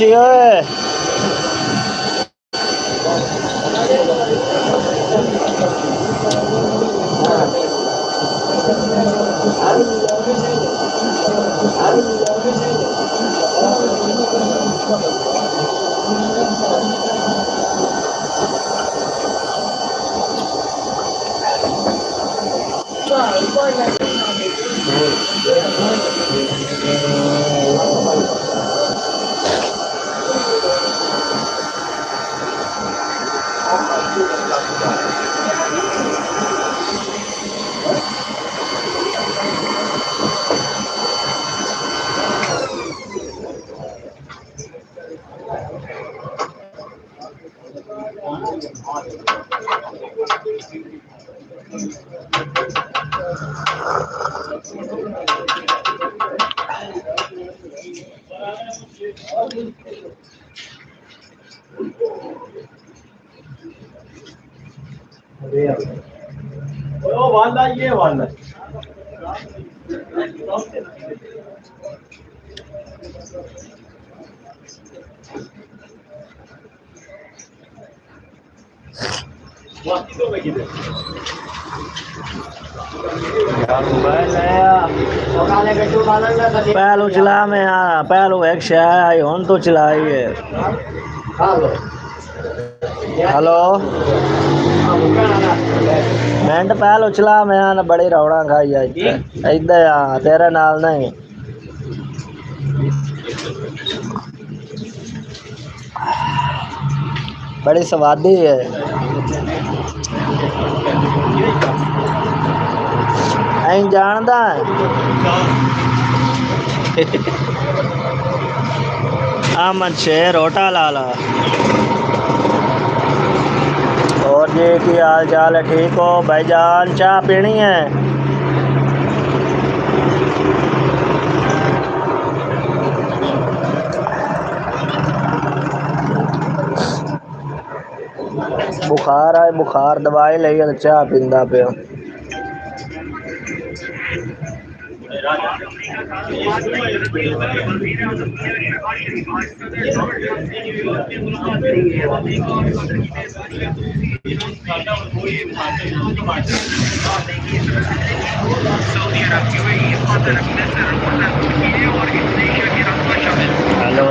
मुंशी ओए वो वाला ये वाला पहलू चला मैं पहलू एक शाय हूं तो चलाई है हेलो मिनट पहलू चला मैं बड़ी रौड़ा खाई है इधर आ तेरे नाल नहीं बड़ी स्वादी है ऐं जानदा अहमद शेर होटा लाला और जी की हाल चाल है ठीक हो भाईजान चाह पीनी है बुखार आए बुखार दवाई ली तो चाह पींदा पे हेलो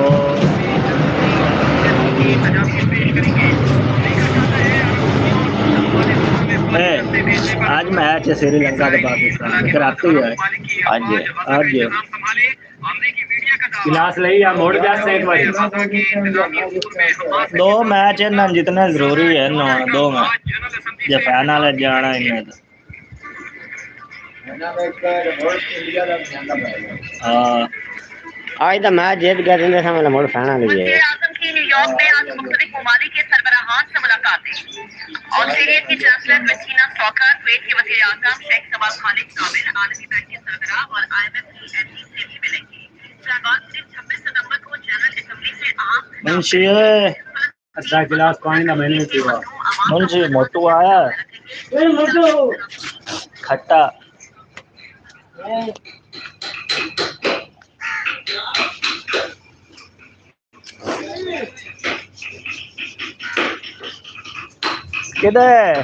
आज मैच है श्रीलंका के पाकिस्तान कराती है आज गिलास ले या मोड़ गया से एक बार दो मैच है ना जितने जरूरी है ना दो मैच जब फाइनल जाना है हाँ आज तो मैच जीत गए थे समय मोड़ फाइनल ही है न्यूयॉर्क में आज मुख्तलिफ ममालिक के सरबराहान से मुलाकातें ऑस्ट्रेलिया की चांसलर क्रिस्टीना स्टॉकर कुवैत के वज़ीर आज़म शेख सबाब खालिद कामिल आलमी बैंक के सरबराह और IMF की MD से भी मिलेंगे। शहबाज शरीफ 26 सितंबर को जनरल असेंबली से आम मुंशी अच्छा गिलास पानी ना मैंने पीवा मुंशी मोटू आया खट्टा किधर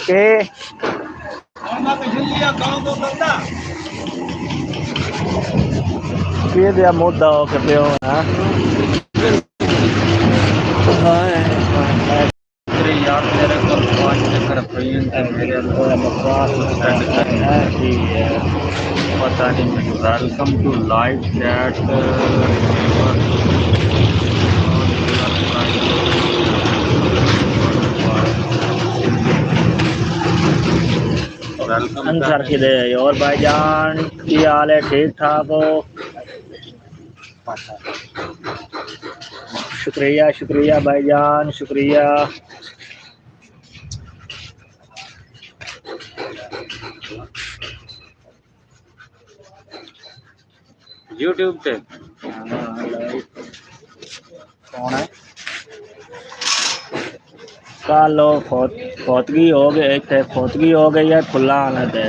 के दिया मुद्दा हो के पियो ना यार तेरे को 5 चक्कर मेरे बकवास पता नहीं मुझे welcome to live chat answer की दे और भाईजान की हाल है ठीक ठाक हो शुक्रिया शुक्रिया भाईजान शुक्रिया यूट्यूब पे कौन है कल फौतगी हो गई थे फौतगी हो गई है खुला आना थे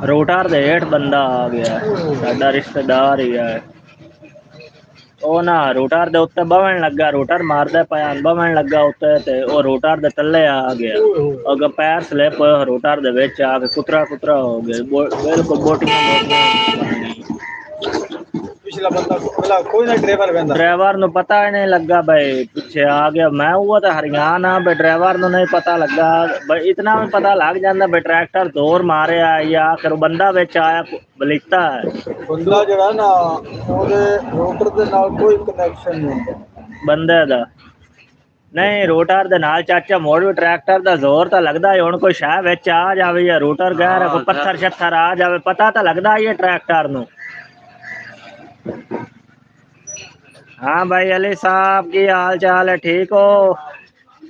रोटार दे हेठ बंदा आ गया, साडा रिश्तेदार ही है। ਉਹ ਨਾ ਰੋਟਰ ਦੇ ਉੱਤੇ ਬਵਣ ਲੱਗਾ, ਰੋਟਰ ਮਾਰਦਾ ਪਿਆ, ਬਵਣ ਲੱਗਾ ਉੱਤੇ ਤੇ ਉਹ ਰੋਟਰ ਦੇ ਥੱਲੇ ਆ ਗਿਆ। ਅਗਾ ਪੈਰ ਸਲਿਪ ਹੋਇਆ ਰੋਟਰ ਦੇ ਵਿੱਚ ਆ ਕੇ ਕੁਤਰਾ ਕੁਤਰਾ ਹੋ ਗਿਆ, ਬਿਲਕੁਲ ਬੋਟੀਆਂ। ਪਿਛਲਾ ਬੰਦਾ ਕੋਈ ਨਾ ड्राइवर ਨੂੰ ਪਤਾ ਹੀ ਨਹੀਂ ਲੱਗਾ भाई ਪਿੱਛੇ ਆ ਗਿਆ। मैं वो तो हरियाण आ भाई, ड्राइवर ਨੂੰ नहीं पता लगा भाई। इतना भी पता लग जाता भाई ट्रैक्टर जोर मारे या फिर बंदा विच आया बलीता है। ਬੰਦਾ ਜਿਹੜਾ ਨਾ ਉਹਦੇ ਰੋਟਰ ਦੇ ਨਾਲ ਕੋਈ ਕਨੈਕਸ਼ਨ ਨਹੀਂ ਹੁੰਦਾ ਬੰਦੇ ਦਾ। नहीं रोटर दे नाल चाचा मोड़ भी ट्रैक्टर दा जोर तो लगदा है, हुण कोई शह विच आ जावे या रोटर गैर कोई पत्थर शत्थर आ जावे, पता तो लगदा है ट्रैक्टर नूं। हाँ भाई अली साहब की हाल चाल है, ठीक हो?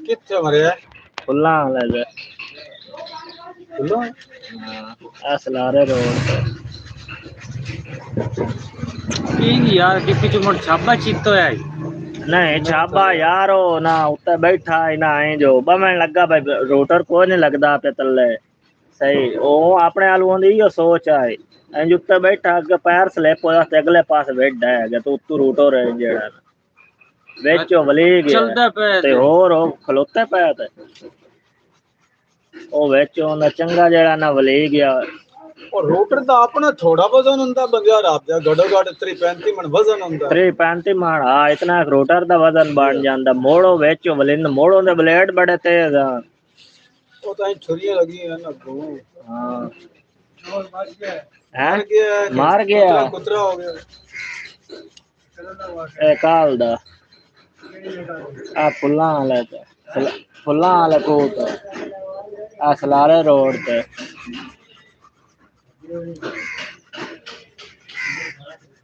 ਕਿੱਥੇ ਮਰਿਆ फुल्ला वाले ਖੁੱਲਾ असलारे रोड यार कि पिछ मोड़ छाबा चीतो है नहीं छाबा यार हो ना उत्ते बैठा है ना आई जो बमन लगा भाई रोटर कोई नहीं लगदा पे तले सही। ओ अपने आलू दी यो सोच है इंज उत्ते बैठा अगे पैर स्लिप होया ते अगले पास बैठा है तो उत्तू रोटर है जेड़ा विच वली गया चलदा पे ते होर ओ खलोते पे ते ओ विच ओना चंगा जेड़ा ना वली गया। और रोटर ਦਾ ਆਪਣਾ ਥੋੜਾ ਵਜ਼ਨ ਹੁੰਦਾ ਬੰਦਿਆ ਰਾਤ ਦਾ ਘੜੋ ਘੜ 35 ਮਣ ਵਜ਼ਨ ਹੁੰਦਾ 35 ਮਣ। ਹਾਂ ਇਤਨਾ ਰੋਟਰ ਦਾ ਵਜ਼ਨ ਬਣ ਜਾਂਦਾ। ਮੋੜੋ ਵਿੱਚ ਵਲਿੰਦ ਮੋੜੋ ਦੇ ਬਲੇਡ ਬੜੇ ਤੇਜ਼ ਆ। ਉਹ ਤਾਂ ਛੁਰੀਆਂ ਲੱਗੀਆਂ ਨਾ ਅੱਗੋਂ। ਹਾਂ ਚੋਰ ਮਾਰ ਗਿਆ ਹੈ ਮਾਰ ਗਿਆ ਕੁਤਰਾ ਹੋ ਗਿਆ ਇਹ ਕਾਲ ਦਾ ਆ ਫੁੱਲਾਂ ਵਾਲਾ ਤੇ ਫੁੱਲਾਂ ਵਾਲਾ ਕੋਟ ਆ ਸਲਾਰੇ ਰੋਡ ਤੇ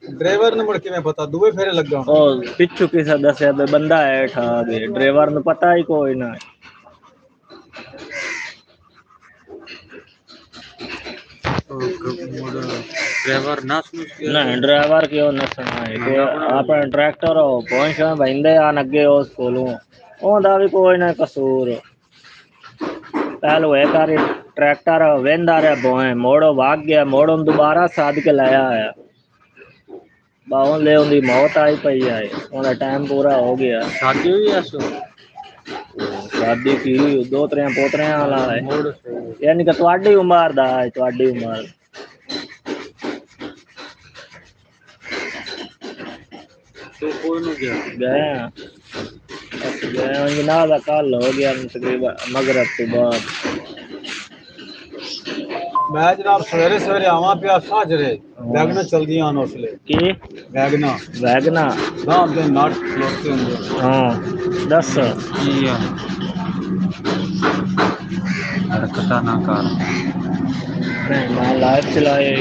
ड्राइवर ने मुड़ के मैं पता दुए फेरे लगा और पिछू किसा दसे बंदा है ठा गए ड्राइवर ने पता ही कोई ना। ड्राइवर ना नहीं ड्राइवर क्यों नसना है अपना ट्रैक्टर हो पहुंच बंदे आन अगे उस कोलों ओंदा भी कोई ना कसूर। पहले वो एक ट्रैक्टर वेंदा रहा बोए मोड़ो भाग गया, मोड़ो दोबारा साध के लाया आया बाहों ले उनकी मौत आई पई है। उनका टाइम पूरा हो गया। शादी हुई है शादी की 2-3 पोतरे वाला है यानी कि तुहाडी उम्र दा है तुहाडी उम्र तो कोई नहीं गया गए जनाब का कल हो गया तकरीबन मगरब के बाद। मैं जनाब सवेरे सवेरे आवा पिया साजरे वैगना चलदी आन उसले की वैगना वैगना रात दे नाट खलोते होंगे। हां दस की है हरकत ना कर नहीं मैं लाइव चलाए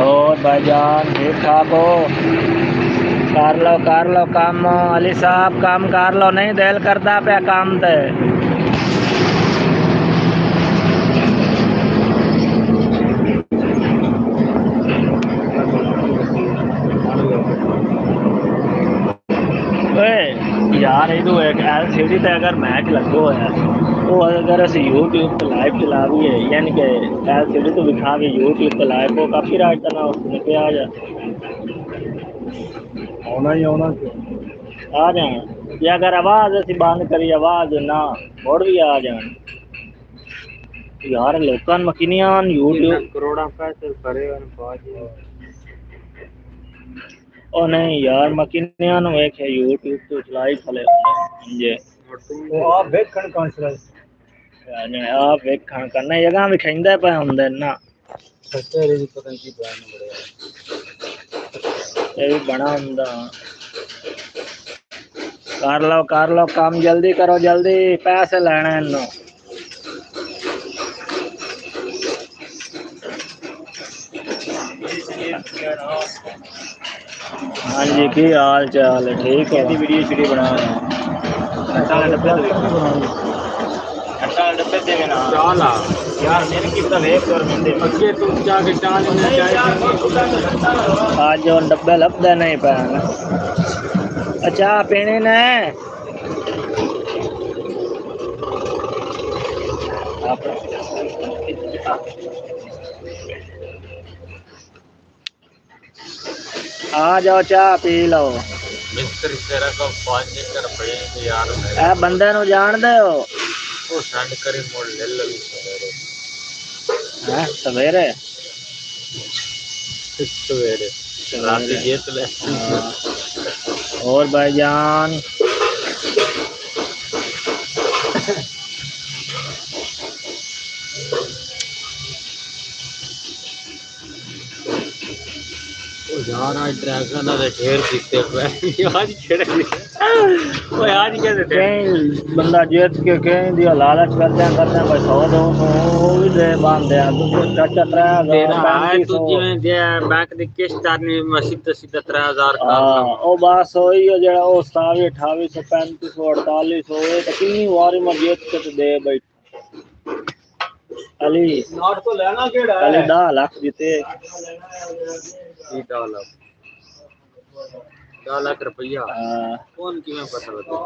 और भाईजान ठीक ठाक हो? कर लो काम अली साहब काम कर लो नहीं दिल करता पे काम ते यार ये एक LCD ते अगर मैच लगो है तो अगर अस YouTube पे लाइव चला भी है यानी कि LCD तो दिखा के YouTube पे लाइव को काफी राइट करना उसमें पे आ जा आना ही आना आ जाए या अगर आवाज ऐसी बंद करी आवाज ना मोड़ भी आ जाए यार लोकां मकीनियां YouTube करोड़ा पैसे करे ओ नहीं यार मकीनियां नु एक है YouTube तो चलाई खले जे वो आप देखण कौन सा यानी आप देखण करना जगह भी खंदे पे हुंदे ना सच्चे रे पता नहीं की बयान बड़े ये भी बना हुंदा। कर लो काम जल्दी करो जल्दी पैसे लेने नो हाँ जी की हाल चाल है ठीक है वीडियो शीडियो बना यार मेरे की तो वेट कर अगे तू जाके चाल आज जो डब्बे लभदे नहीं पे अच्छा पीने ने आ जाओ चाह पी लो ਮਿਸਤਰੀ ਤੇਰਾ ਕੋ 5 ਰੁਪਏ ਦੇ ਯਾਰ ਇਹ ਬੰਦੇ ਨੂੰ ਜਾਣਦੇ ਹੋ ਉਹ ਸੰਡ ਕਰੀ ਮੋੜ ਲੈ ਲਈ ਸਵੇਰੇ ਹੈ ਸਵੇਰੇ ਸਵੇਰੇ ਰਾਤੀ ਜੇਤ ਲੈ और भाईजान यार आज ड्रैगन ना ढेर दिखते हुए आज खेड़े ओए आज कैसे थे कहीं बंदा जीत के कहीं दिया लालच करते हैं भाई 100 200 वो भी दे बांधते हैं दूसरे चाचा 3000 तेरा है तू 3500 जिवें जे बैंक दी किस्त आनी सीधा सीधा 3000 का हाँ ओ बस वही है जेड़ा ओ 27 2800 3500 4800 ये तो कितनी वारी मैं जीत के तो दे भाई अली नोट तो लेना केड़ा अली 10 लाख जीते 10 लाख रुपया हाँ कौन किवें पता बता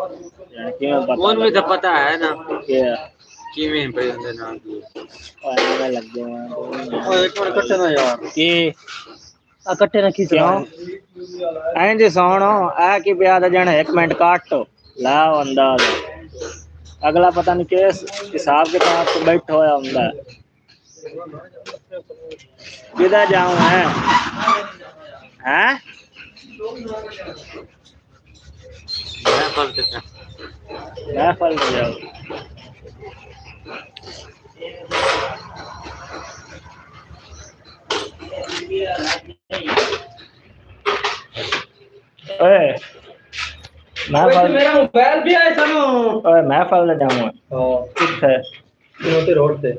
यानी क्यों पता कौन भी तो पता है ना कि किवें पे उनके नाम की ओए लग गए ओए एक बार कट्टे ना यार कि आ कट्टे ना खींच क्यों इंज सोनो आ की पिया दा जण 1 मिनट काट लाओ अंदाज अगला पता नहीं किस हिसाब के साथ तो बैठ होया हुंदा किधर जाऊं है हैं मैं फल देता मैं फल में जाऊं ओए मैं फल मेरा मोबाइल भी आया था ओए मैं फल ले जाऊं किथे मोटे रोड पे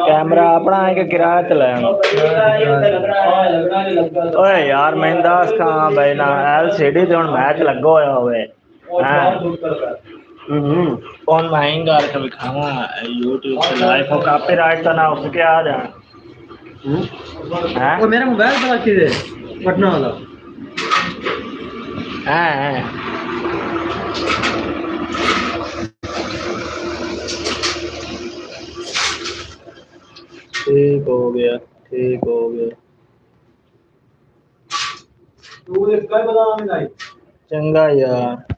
कैमरा अपना है कि किराया चलाया ओए यार मैं दस कहाँ भाई ना LCD ते हुन मैच लगा होया होवे फोन महंगा करके दिखावा YouTube पे लाइव हो कॉपीराइट तो ना उसके आ जा हैं वो मेरा मोबाइल पता किधर पटना वाला हैं ठीक हो गया तू इसका बता नहीं चंगा यार